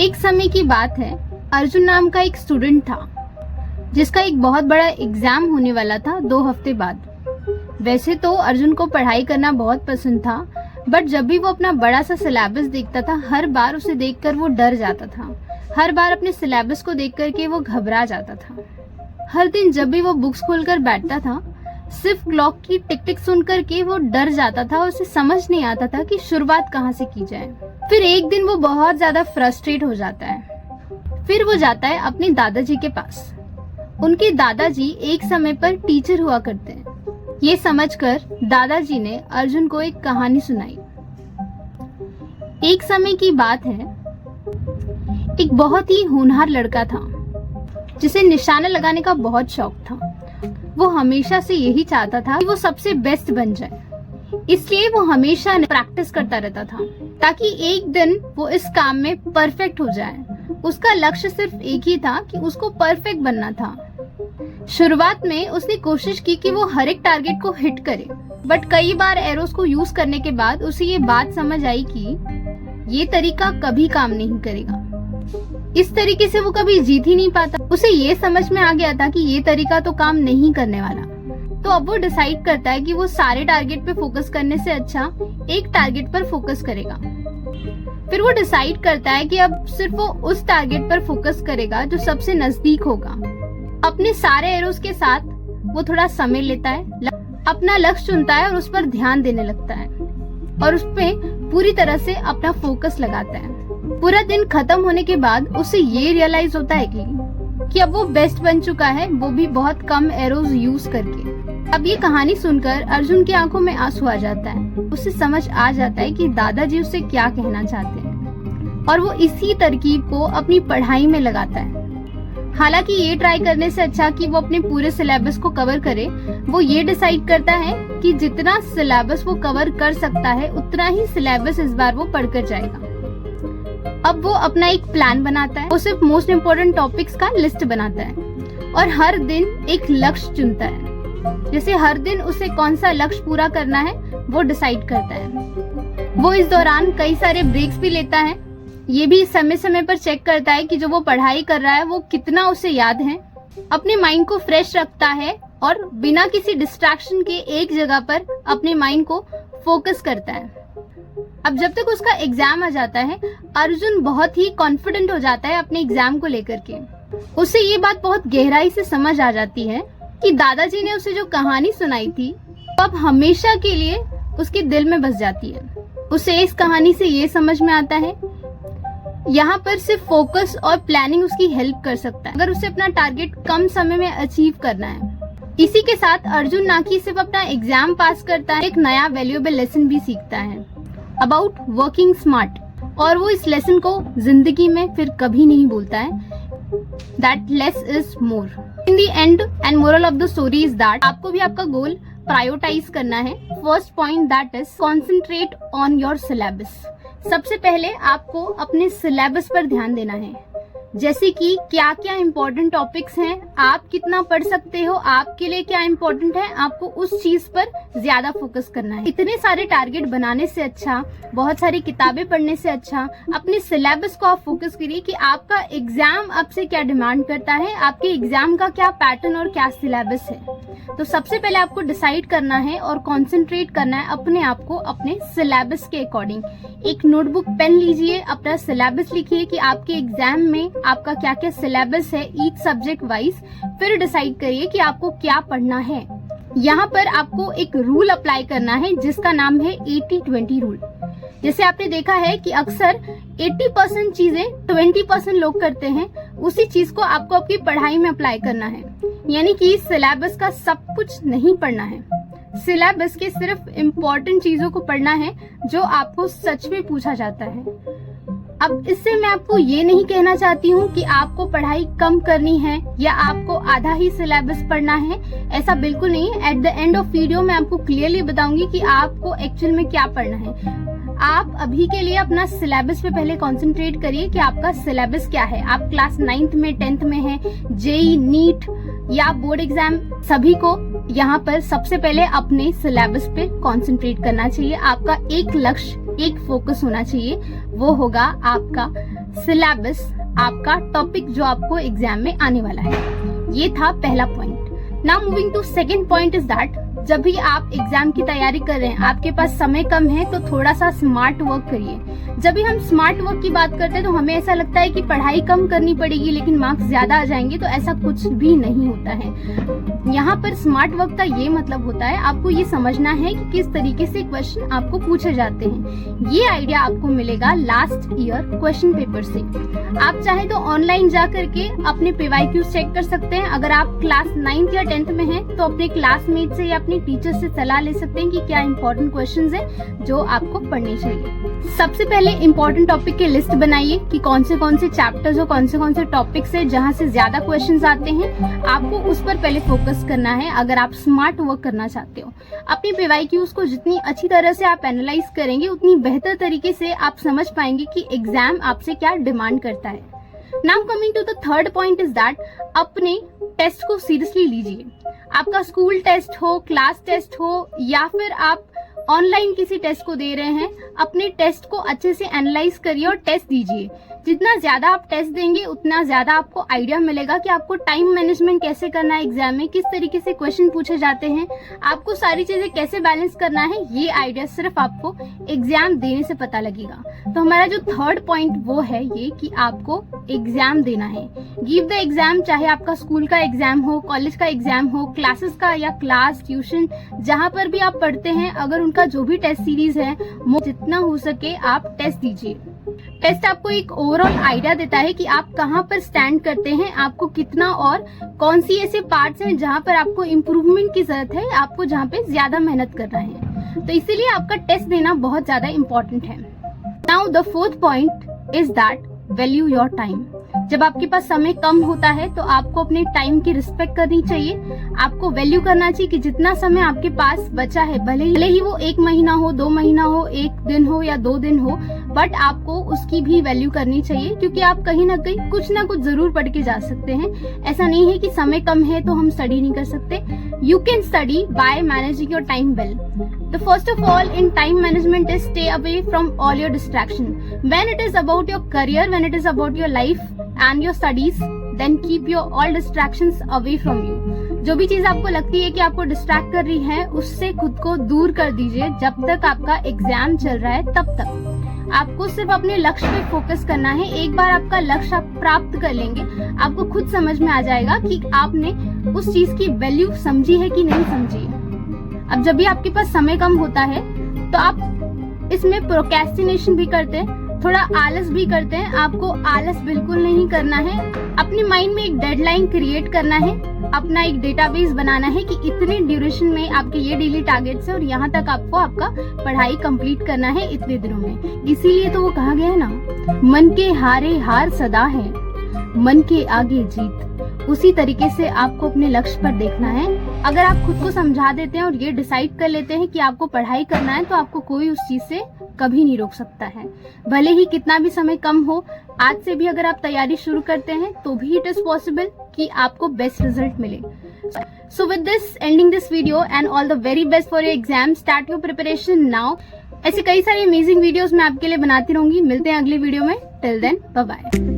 एक समय की बात है, अर्जुन नाम का एक स्टूडेंट था जिसका एक बहुत बड़ा एग्जाम होने वाला था 2 हफ्ते बाद। वैसे तो अर्जुन को पढ़ाई करना बहुत पसंद था, बट जब भी वो अपना बड़ा सा सिलेबस देखता था, हर बार उसे देखकर वो डर जाता था। हर बार अपने सिलेबस को देख करके वो घबरा जाता था। हर दिन जब भी वो बुक्स खोलकर बैठता था, सिर्फ क्लॉक की टिक टिक सुन करके वो डर जाता था और उसे समझ नहीं आता था कि शुरुआत कहाँ से की जाए। फिर एक दिन वो बहुत ज्यादा फ्रस्ट्रेट हो जाता है। फिर वो जाता है अपने दादाजी के पास। उनके दादाजी एक समय पर टीचर हुआ करते हैं। ये समझकर दादाजी ने अर्जुन को एक कहानी सुनाई। एक समय की बात है, एक बहुत ही होनहार लड़का था जिसे निशाना लगाने का बहुत शौक था। वो हमेशा से यही चाहता था कि वो सबसे बेस्ट बन जाए, इसलिए वो हमेशा प्रैक्टिस करता रहता था ताकि एक दिन वो इस काम में परफेक्ट हो जाए। उसका लक्ष्य सिर्फ एक ही था कि उसको परफेक्ट बनना था। शुरुआत में उसने कोशिश की कि वो हर एक टारगेट को हिट करे, बट कई बार एरोस को यूज करने के बाद उसे ये बात समझ आई कि ये तरीका कभी काम नहीं करेगा। इस तरीके से वो कभी जीत ही नहीं पाता। उसे ये समझ में आ गया था कि ये तरीका तो काम नहीं करने वाला। तो अब वो डिसाइड करता है कि वो सारे टारगेट पे फोकस करने से अच्छा एक टारगेट पर फोकस करेगा। फिर वो डिसाइड करता है कि अब सिर्फ वो उस टारगेट पर फोकस करेगा जो सबसे नजदीक होगा। अपने सारे एरोस के साथ वो थोड़ा समय लेता है, अपना लक्ष्य चुनता है और उस पर ध्यान देने लगता है और उस पे पूरी तरह से अपना फोकस लगाता है। पूरा दिन खत्म होने के बाद उसे ये रियलाइज होता है कि अब वो बेस्ट बन चुका है, वो भी बहुत कम एरोज यूज करके। अब ये कहानी सुनकर अर्जुन की आंखों में आंसू आ जाता है। उसे समझ आ जाता है कि दादाजी उसे क्या कहना चाहते हैं और वो इसी तरकीब को अपनी पढ़ाई में लगाता है। हालांकि ये ट्राई करने से अच्छा कि वो अपने पूरे सिलेबस को कवर करे, वो ये डिसाइड करता है कि जितना सिलेबस वो कवर कर सकता है उतना ही सिलेबस इस बार वो पढ़कर जाएगा। अब वो अपना एक प्लान बनाता है। वो सिर्फ मोस्ट इम्पोर्टेंट टॉपिक्स का लिस्ट बनाता है और हर दिन एक लक्ष्य चुनता है। जैसे हर दिन उसे कौन सा लक्ष्य पूरा करना है वो डिसाइड करता है। वो इस दौरान कई सारे ब्रेक्स भी लेता है। ये भी समय समय पर चेक करता है कि जो वो पढ़ाई कर रहा है वो कितना उसे याद है। अपने माइंड को फ्रेश रखता है और बिना किसी डिस्ट्रैक्शन के एक जगह पर अपने माइंड को फोकस करता है। अब जब तक उसका एग्जाम आ जाता है, अर्जुन बहुत ही कॉन्फिडेंट हो जाता है अपने एग्जाम को लेकर के। उसे ये बात बहुत गहराई से समझ आ जाती है कि दादाजी ने उसे जो कहानी सुनाई थी वो अब हमेशा के लिए उसके दिल में बस जाती है। उसे इस कहानी से ये समझ में आता है यहाँ पर सिर्फ फोकस और प्लानिंग उसकी हेल्प कर सकता है अगर उसे अपना टारगेट कम समय में अचीव करना है। इसी के साथ अर्जुन ना कि सिर्फ अपना एग्जाम पास करता है, एक नया वैल्यूएबल लेसन भी सीखता है अबाउट वर्किंग स्मार्ट, और वो इस लेसन को जिंदगी में फिर कभी नहीं भूलता है। That less is more. In the end and moral of the story is that आपको भी आपका गोल प्रायोरिटाइज करना है। First point that is concentrate on your syllabus. सबसे पहले आपको अपने सिलेबस पर ध्यान देना है, जैसे कि क्या क्या इम्पोर्टेंट टॉपिक्स हैं, आप कितना पढ़ सकते हो, आपके लिए क्या इम्पोर्टेंट है, आपको उस चीज पर ज्यादा फोकस करना है। इतने सारे टारगेट बनाने से अच्छा, बहुत सारी किताबें पढ़ने से अच्छा, अपने सिलेबस को आप फोकस करिए कि आपका एग्जाम आपसे क्या डिमांड करता है, आपके एग्जाम का क्या पैटर्न और क्या सिलेबस है। तो सबसे पहले आपको डिसाइड करना है और कॉन्सेंट्रेट करना है अपने आप को अपने सिलेबस के अकॉर्डिंग। एक नोटबुक पेन लीजिए, अपना सिलेबस लिखिए कि आपके एग्जाम में आपका क्या क्या सिलेबस है ईच सब्जेक्ट वाइज। फिर डिसाइड करिए कि आपको क्या पढ़ना है। यहाँ पर आपको एक रूल अप्लाई करना है जिसका नाम है 80-20 रूल। जैसे आपने देखा है कि अक्सर 80% चीजें 20% लोग करते हैं, उसी चीज को आपको आपकी पढ़ाई में अप्लाई करना है। यानी कि सिलेबस का सब कुछ नहीं पढ़ना है, सिलेबस के सिर्फ इम्पोर्टेंट चीजों को पढ़ना है जो आपको सच में पूछा जाता है। अब इससे मैं आपको ये नहीं कहना चाहती हूँ कि आपको पढ़ाई कम करनी है या आपको आधा ही सिलेबस पढ़ना है, ऐसा बिल्कुल नहीं है। At the end of video मैं आपको क्लियरली बताऊंगी कि आपको एक्चुअल में क्या पढ़ना है। आप अभी के लिए अपना सिलेबस पे पहले कंसंट्रेट करिए कि आपका सिलेबस क्या है। आप क्लास 9th में 10th में हैं, जेई, नीट या बोर्ड एग्जाम, सभी को यहाँ पर सबसे पहले अपने सिलेबस पे कंसंट्रेट करना चाहिए। आपका एक लक्ष्य, एक फोकस होना चाहिए, वो होगा आपका सिलेबस, आपका टॉपिक जो आपको एग्जाम में आने वाला है। ये था पहला point. Now moving to second point is that जब भी आप एग्जाम की तैयारी कर रहे हैं, आपके पास समय कम है, तो थोड़ा सा स्मार्ट वर्क करिए। जब भी हम स्मार्ट वर्क की बात करते हैं तो हमें ऐसा लगता है कि पढ़ाई कम करनी पड़ेगी लेकिन मार्क्स ज्यादा आ जाएंगे, तो ऐसा कुछ भी नहीं होता है। यहाँ पर स्मार्ट वर्क का ये मतलब होता है आपको ये समझना है कि किस तरीके से क्वेश्चन आपको पूछे जाते हैं। ये आइडिया आपको मिलेगा लास्ट ईयर क्वेश्चन पेपर से। आप चाहे तो ऑनलाइन जा करके अपने PYQs चेक कर सकते हैं। अगर आप क्लास 9th या 10th में हैं तो अपने क्लासमेट से या अपने टीचर से सलाह ले सकते हैं कि क्या इंपॉर्टेंट क्वेश्चंस हैं जो आपको पढ़ने चाहिए। सबसे पहले इंपॉर्टेंट टॉपिक की लिस्ट बनाइए कि कौन से चैप्टर्स और कौन से टॉपिक्स है जहां से ज्यादा क्वेश्चंस आते हैं। आपको उस पर पहले फोकस करना है अगर आप स्मार्ट वर्क करना चाहते हो। अपने PYQs को जितनी अच्छी तरह से आप एनालाइज करेंगे उतनी बेहतर तरीके से आप समझ पाएंगे कि एग्जाम आपसे क्या डिमांड करता है। Now coming to the third point is that अपने टेस्ट को सीरियसली लीजिए। आपका स्कूल टेस्ट हो, क्लास टेस्ट हो या फिर आप ऑनलाइन किसी टेस्ट को दे रहे हैं, अपने टेस्ट को अच्छे से एनालाइज करिए और टेस्ट दीजिए। जितना ज्यादा आप टेस्ट देंगे उतना ज्यादा आपको आइडिया मिलेगा कि आपको टाइम मैनेजमेंट कैसे करना है एग्जाम में, किस तरीके से क्वेश्चन पूछे जाते हैं, आपको सारी चीजें कैसे बैलेंस करना है। ये आइडिया सिर्फ आपको एग्जाम देने से पता लगेगा। तो हमारा जो थर्ड पॉइंट वो है ये कि आपको एग्जाम देना है। गिव द एग्जाम, चाहे आपका स्कूल का एग्जाम हो, कॉलेज का एग्जाम हो, क्लासेस का या क्लास ट्यूशन जहां पर भी आप पढ़ते हैं, अगर उनका जो भी टेस्ट सीरीज है जितना हो सके आप टेस्ट दीजिए। टेस्ट आपको एक ओवरऑल आइडिया देता है कि आप कहां पर स्टैंड करते हैं, आपको कितना और कौन सी ऐसे पार्ट्स हैं जहां पर आपको इम्प्रूवमेंट की जरूरत है, आपको जहां पे ज्यादा मेहनत करना है। तो इसीलिए आपका टेस्ट देना बहुत ज्यादा इम्पोर्टेंट है। Now the fourth point is that value your time. जब आपके पास समय कम होता है तो आपको अपने टाइम की रिस्पेक्ट करनी चाहिए। आपको वैल्यू करना चाहिए कि जितना समय आपके पास बचा है, भले ही वो 1 महीना हो, 2 महीना हो, 1 दिन हो या 2 दिन हो, बट आपको उसकी भी वैल्यू करनी चाहिए क्योंकि आप कहीं ना कहीं कुछ ना कुछ जरूर पढ़ के जा सकते हैं। ऐसा नहीं है कि समय कम है तो हम स्टडी नहीं कर सकते। You can study bye managing your time well. The first of all in time management is stay away from all your distraction. When it is about your career, when it is about your life and your studies, then keep your all distractions away from you. जो भी चीज आपको लगती है कि आपको distract कर रही है उससे खुद को दूर कर दीजिए। जब तक आपका एग्जाम चल रहा है तब तक आपको सिर्फ अपने लक्ष्य पे फोकस करना है। एक बार आपका लक्ष्य आप प्राप्त कर लेंगे, आपको खुद समझ में आ जाएगा कि आपने उस चीज की वैल्यू समझी है कि नहीं समझी है। अब जब भी आपके पास समय कम होता है तो आप इसमें प्रोक्रेस्टिनेशन भी करते हैं, थोड़ा आलस भी करते हैं। आपको आलस बिल्कुल नहीं करना है। अपने माइंड में एक डेडलाइन क्रिएट करना है, अपना एक डेटाबेस बनाना है कि इतने ड्यूरेशन में आपके ये डेली टारगेट्स है और यहाँ तक आपको आपका पढ़ाई कंप्लीट करना है इतने दिनों में। इसीलिए तो वो कहा गया है ना, मन के हारे हार सदा है, मन के आगे जीत। उसी तरीके से आपको अपने लक्ष्य पर देखना है। अगर आप खुद को समझा देते हैं और ये डिसाइड कर लेते हैं कि आपको पढ़ाई करना है तो आपको कोई उस चीज से कभी नहीं रोक सकता है। भले ही कितना भी समय कम हो, आज से भी अगर आप तैयारी शुरू करते हैं तो भी इट इज पॉसिबल कि आपको बेस्ट रिजल्ट मिले। So with this ending this video and all the very best for your exam. Start your preparation now. ऐसे कई सारी अमेजिंग वीडियोस मैं आपके लिए बनाती रहूंगी। मिलते हैं अगली वीडियो में। Till then bye bye.